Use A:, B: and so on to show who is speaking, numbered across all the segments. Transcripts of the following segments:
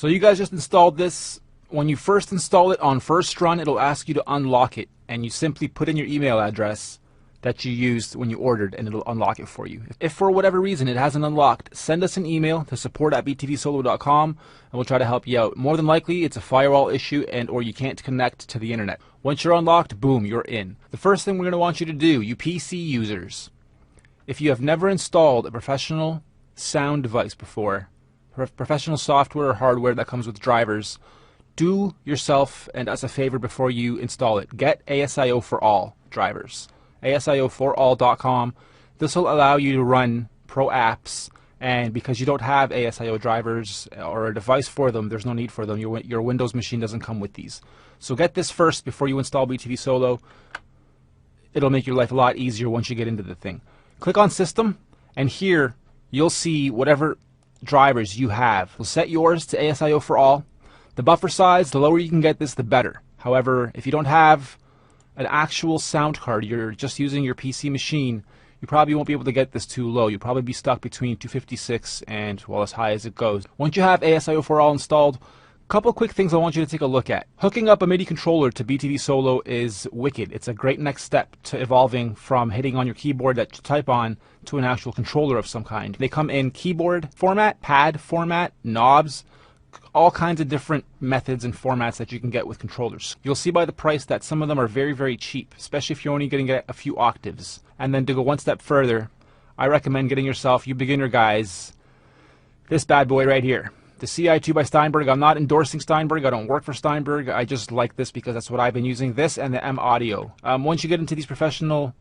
A: So you guys just installed this. When you first install it on first run, it'll ask you to unlock it, and you simply put in your email address that you used when you ordered, and it'll unlock it for you. If for whatever reason it hasn't unlocked, send us an email to support@btvsolo.com and we'll try to help you out. More than likely it's a firewall issue and or you can't connect to the internet. Once you're unlocked, boom, you're in. The first thing we're going to want you to do, you PC users, if you have never installed a professional sound device before, professional software or hardware that comes with drivers, do yourself and us a favor before you install it. Get ASIO for All drivers. ASIO4all.com. This will allow you to run pro apps, and because you don't have ASIO drivers or a device for them, there's no need for them. Your Windows machine doesn't come with these. So get this first before you install BTV Solo. It'll make your life a lot easier once you get into the thing. Click on System, and here you'll see whatever drivers you have. We'll set yours to ASIO4all. The buffer size, the lower you can get this, the better. However, if you don't have an actual sound card, you're just using your PC machine, you probably won't be able to get this too low. You'll probably be stuck between 256 and, well, as high as it goes. Once you have ASIO4all installed, a couple quick things I want you to take a look at. Hooking up a MIDI controller to BTV Solo is wicked. It's a great next step to evolving from hitting on your keyboard that you type on to an actual controller of some kind. They come in keyboard format, pad format, knobs, all kinds of different methods and formats that you can get with controllers. You'll see by the price that some of them are very, very cheap, especially if you're only going to get a few octaves. And then to go one step further, I recommend getting yourself, you beginner guys, this bad boy right here. The CI2 by Steinberg. I'm not endorsing Steinberg. I don't work for Steinberg. I just like this because that's what I've been using. This and the M Audio. Once you get into these professional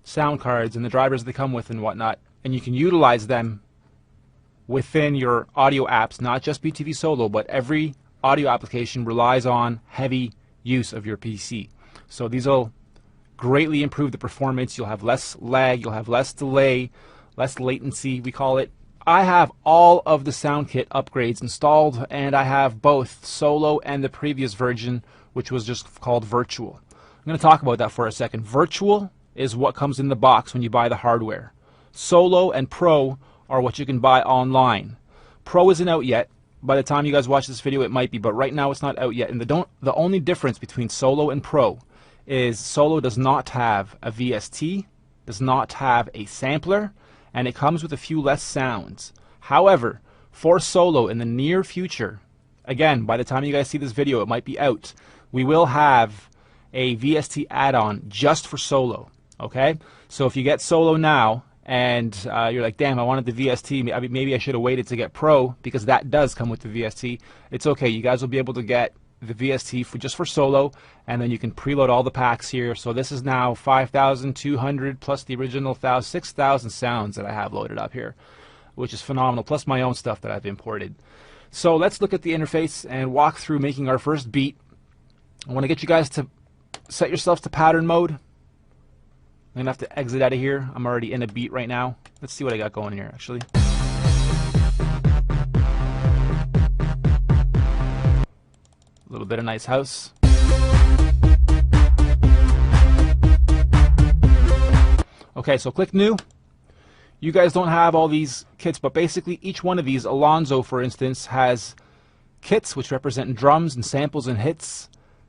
A: sound cards and the drivers they come with and whatnot, and you can utilize them within your audio apps, not just BTV Solo, but every audio application relies on heavy use of your PC. So these will greatly improve the performance. You'll have less lag, you'll have less delay, less latency, we call it. I have all of the SoundKit upgrades installed, and I have both Solo and the previous version, which was just called Virtual. I'm going to talk about that for a second. Virtual is what comes in the box when you buy the hardware. Solo and Pro are what you can buy online. Pro isn't out yet. By the time you guys watch this video, it might be, but right now it's not out yet. And the only difference between Solo and Pro is Solo does not have a VST, does not have a sampler, and it comes with a few less sounds. However, for Solo in the near future, again, by the time you guys see this video, it might be out, we will have a VST add-on just for Solo. Okay? So if you get Solo now, and you're like, damn, I wanted the VST, maybe I should have waited to get Pro, because that does come with the VST. It's okay, you guys will be able to get the VST just for Solo, and then you can preload all the packs here. So this is now 5,200 plus the original 6,000 sounds that I have loaded up here, which is phenomenal, plus my own stuff that I've imported. So let's look at the interface and walk through making our first beat. I want to get you guys to set yourselves to pattern mode. I'm going to have to exit out of here. I'm already in a beat right now. Let's see what I got going here, actually. A little bit of nice house. Okay, so click New. You guys don't have all these kits, but basically each one of these, Alonzo, for instance, has kits which represent drums and samples and hits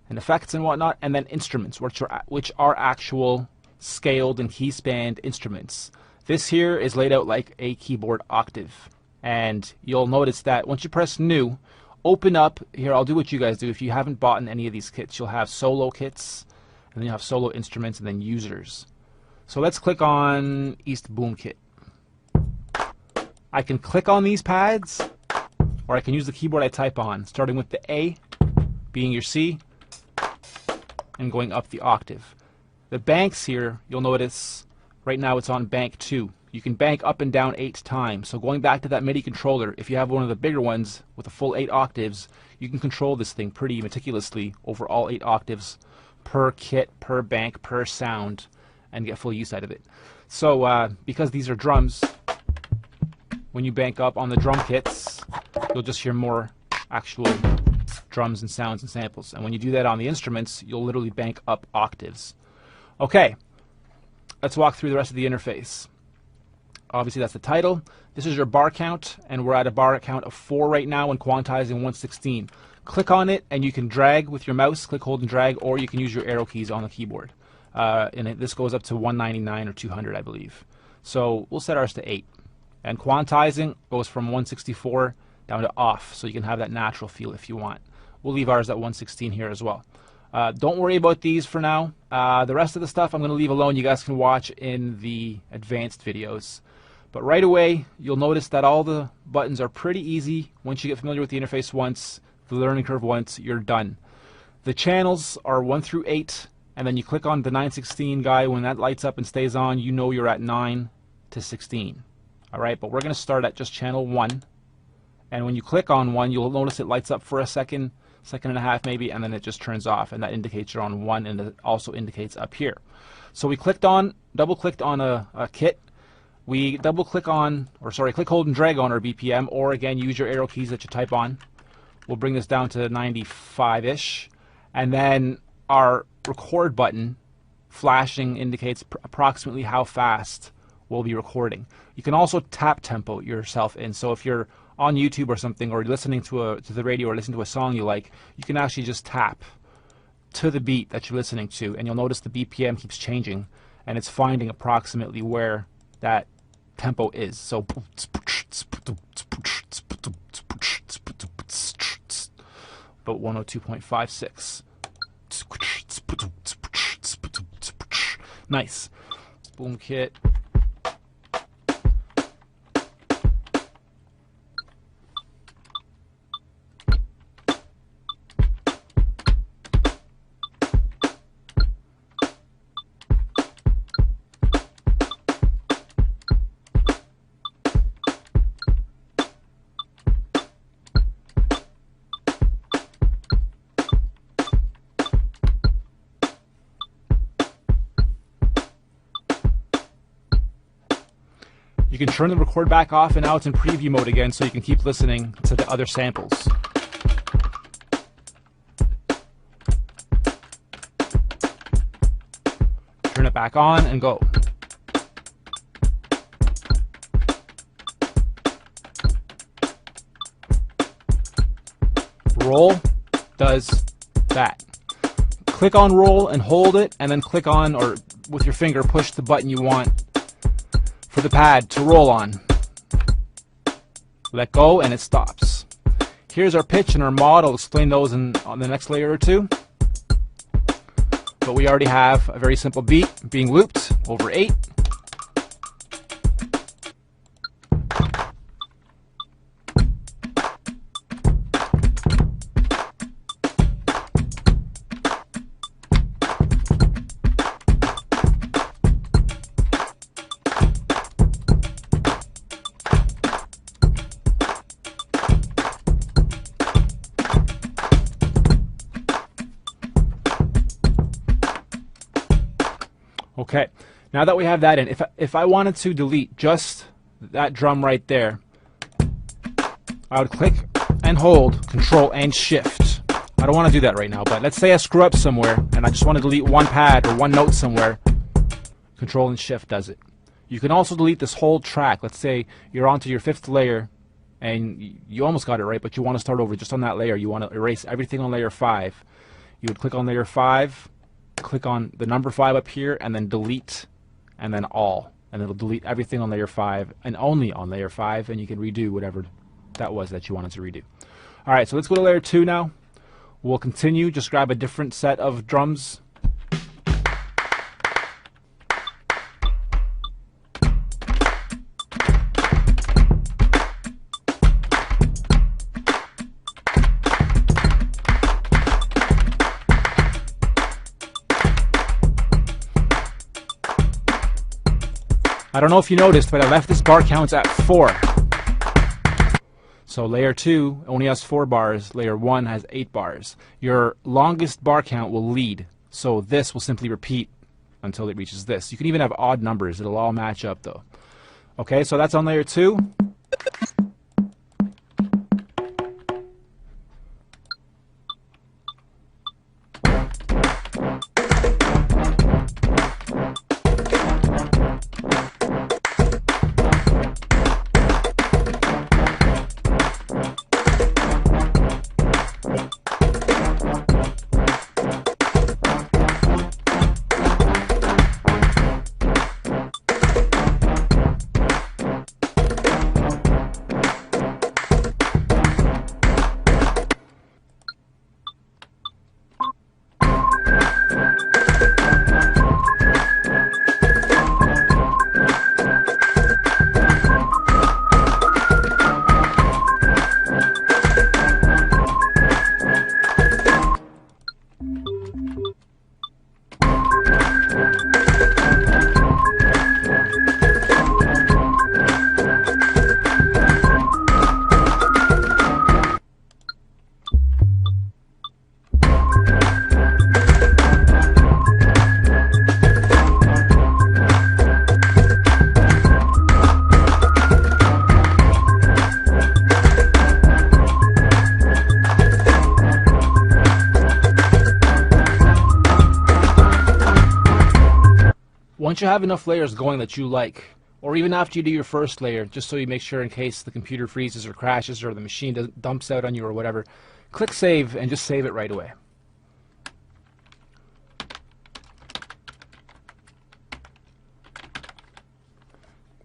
A: and effects and whatnot, and then instruments, which are actual scaled and key spanned instruments. This here is laid out like a keyboard octave, and you'll notice that once you press New, open up here. I'll do what you guys do. If you haven't bought in any of these kits, you'll have Solo kits, and then you have Solo instruments, and then users. So let's click on East Boom Kit. I can click on these pads, or I can use the keyboard I type on, starting with the A being your C and going up the octave. The banks here, you'll notice right now it's on bank 2. You can bank up and down 8 times. So going back to that MIDI controller, if you have one of the bigger ones with a full 8 octaves, you can control this thing pretty meticulously over all 8 octaves per kit, per bank, per sound, and get full use out of it. So because these are drums, when you bank up on the drum kits, you'll just hear more actual drums and sounds and samples. And when you do that on the instruments, you'll literally bank up octaves. Okay, let's walk through the rest of the interface. Obviously that's the title. This is your bar count, and we're at a bar count of 4 right now when quantizing 116. Click on it and you can drag with your mouse, click, hold, and drag, or you can use your arrow keys on the keyboard. This goes up to 199 or 200, I believe. So we'll set ours to 8. And quantizing goes from 164 down to off, so you can have that natural feel if you want. We'll leave ours at 116 here as well. Don't worry about these for now. The rest of the stuff I'm going to leave alone. You guys can watch in the advanced videos. But right away, you'll notice that all the buttons are pretty easy. Once you get familiar with the interface once, the learning curve once, you're done. The channels are 1 through 8, and then you click on the 916 guy. When that lights up and stays on, you know you're at 9 to 16. Alright, but we're going to start at just channel 1. And when you click on 1, you'll notice it lights up for a second and a half maybe, and then it just turns off, and that indicates you're on 1, and it also indicates up here. So we double clicked on a kit. We double click on, click, hold, and drag on our BPM, or again use your arrow keys that you type on. We'll bring this down to 95-ish, and then our record button flashing indicates approximately how fast we'll be recording. You can also tap tempo yourself in, so if you're on YouTube or something, or listening to the radio, or listening to a song you like, you can actually just tap to the beat that you're listening to, and you'll notice the BPM keeps changing, and it's finding approximately where that tempo is. So about 102.56. Nice. Boom kit. You can turn the record back off, and now it's in preview mode again, so you can keep listening to the other samples. Turn it back on and go. Roll does that. Click on roll and hold it, and then click on, or with your finger push the button you want for the pad to roll on. Let go and it stops. Here's our pitch and our mod. I'll explain those on the next layer or two. But we already have a very simple beat being looped over 8. Okay, now that we have that in, if I wanted to delete just that drum right there, I would click and hold Control and Shift. I don't want to do that right now, but let's say I screw up somewhere and I just want to delete one pad or one note somewhere. Control and Shift does it. You can also delete this whole track. Let's say you're onto your 5th layer and you almost got it right, but you want to start over just on that layer. You want to erase everything on layer 5. You would click on layer 5, click on the number 5 up here, and then delete, and then all, and it'll delete everything on layer 5 and only on layer 5, and you can redo whatever that was that you wanted to redo. Alright, so let's go to layer 2 now. We'll continue, just grab a different set of drums. I don't know if you noticed, but I left this bar count at 4. So layer 2 only has 4 bars, layer 1 has 8 bars. Your longest bar count will lead, so this will simply repeat until it reaches this. You can even have odd numbers, it'll all match up though. Okay, so that's on layer 2. you have enough layers going that you like, or even after you do your first layer, just so you make sure in case the computer freezes or crashes or the machine dumps out on you or whatever, click save and just save it right away.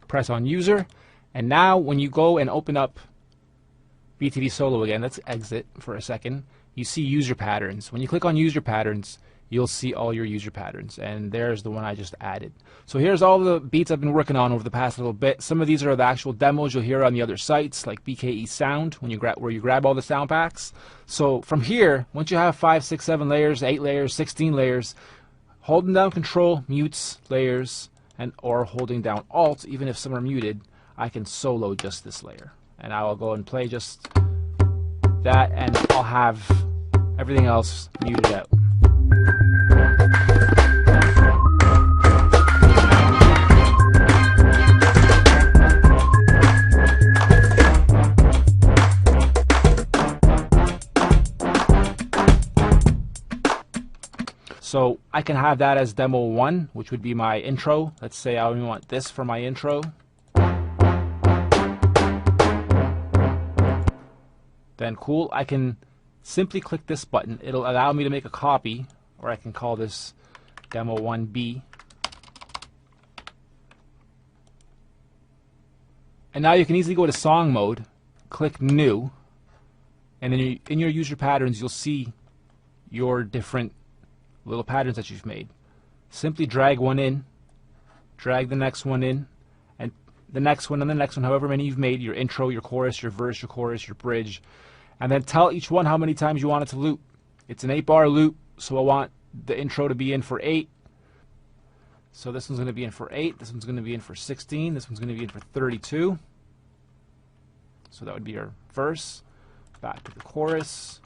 A: Press on user, and now when you go and open up BTV Solo again, let's exit for a second, you see user patterns. When you click on user patterns, you'll see all your user patterns, and there's the one I just added. So here's all the beats I've been working on over the past little bit. Some of these are the actual demos you'll hear on the other sites, like BKE Sound, where you grab all the sound packs. So from here, once you have 5, 6, 7 layers, 8 layers, 16 layers, holding down Control mutes layers, or holding down Alt, even if some are muted, I can solo just this layer. And I will go and play just that, and I'll have everything else muted out. So I can have that as demo 1, which would be my intro. Let's say I only want this for my intro. Then cool, I can simply click this button. It'll allow me to make a copy, or I can call this demo 1B. And now you can easily go to song mode, click new, and then in your user patterns you'll see your different little patterns that you've made. Simply drag one in, drag the next one in, and the next one and the next one, however many you've made, your intro, your chorus, your verse, your chorus, your bridge, and then tell each one how many times you want it to loop. It's an 8-bar loop, so I want the intro to be in for 8. So this one's going to be in for 8, this one's going to be in for 16, this one's going to be in for 32. So that would be your verse, back to the chorus,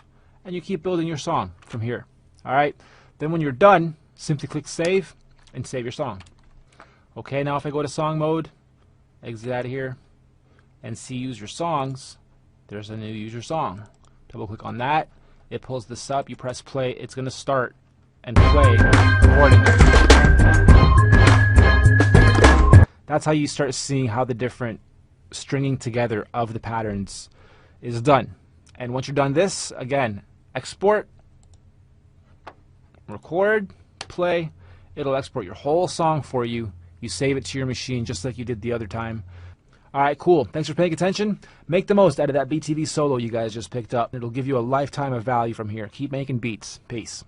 A: and you keep building your song from here. Alright? Then when you're done, simply click save and save your song. Okay, now if I go to song mode, exit out of here, and see user songs, there's a new user song. Double click on that, it pulls this up, you press play, it's going to start and play accordingly. That's how you start seeing how the different stringing together of the patterns is done. And once you're done this, again, export, record, play, it'll export your whole song for you. You save it to your machine just like you did the other time. Alright, cool. Thanks for paying attention. Make the most out of that BTV Solo you guys just picked up. It'll give you a lifetime of value from here. Keep making beats. Peace.